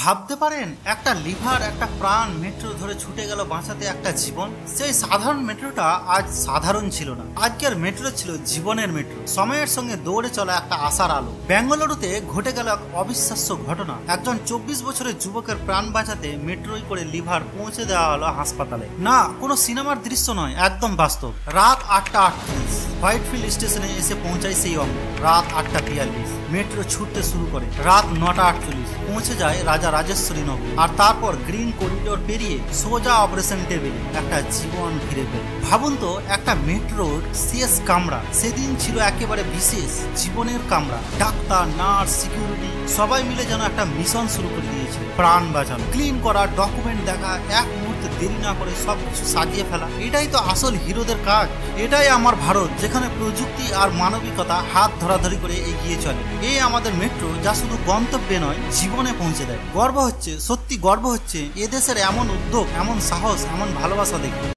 ভাবতে পারেন একটা লিভার একটা প্রাণ মেট্রো ধরে ছুটে গেল বাঁচাতে একটা জীবন। সেই সাধারণ মেট্রোটা আজ সাধারণ ছিল না, আজকের মেট্রো ছিল জীবনের মেট্রো, সময়ের সঙ্গে দৌড়ে চলা একটা আশার আলো। বেঙ্গালুরুতে ঘটে গেল এক অবিশ্বাস্য ঘটনা। একজন 24 বছরের যুবকের প্রাণ বাঁচাতে মেট্রোয় করে লিভার পৌঁছে দেওয়া হলো হাসপাতালে। না, কোনো সিনেমার দৃশ্য নয়, একদম বাস্তব। রাত 8:38 হোয়াইটফিল্ড স্টেশনে এসে পৌঁছায় সেই অঙ্গ। রাত 8:42 মেট্রো ছুটতে শুরু করে। রাত 9:48 পৌঁছে যায় রাজা রাজেশ্বরী নগর। আর তারপর গ্রিন করিডোর পেরিয়ে সোজা অপারেশন টেবিলে একটা জীবন ফিরে পেল। ভাবুন তো, একটা মেট্রোর শেষ কামরা সেদিন ছিল একেবারে বিশেষ জীবনের কামরা। ডাক্তার, নার্স, সিকিউরিটি সবাই মিলে যেন একটা মিশন শুরু করে দিয়েছে, প্রাণ বাঁচানো, ক্লিন করা, ডকুমেন্ট দেখা, এক মুহূর্তে দেরি না করে সবকিছু সাজিয়ে ফেলা। এটাই তো আসল হিরোদের কাজ। এটাই আমার ভারত, যেখানে প্রযুক্তি আর মানবিকতা হাত ধরাধরি করে এগিয়ে চলে। এই আমাদের মেট্রো, যা শুধু গন্তব্যে নয় জীবনে পৌঁছে দেয়। গর্ব হচ্ছে, সত্যি গর্ব হচ্ছে এদেশের এমন উদ্যোগ, এমন সাহস, এমন ভালোবাসা দেখে।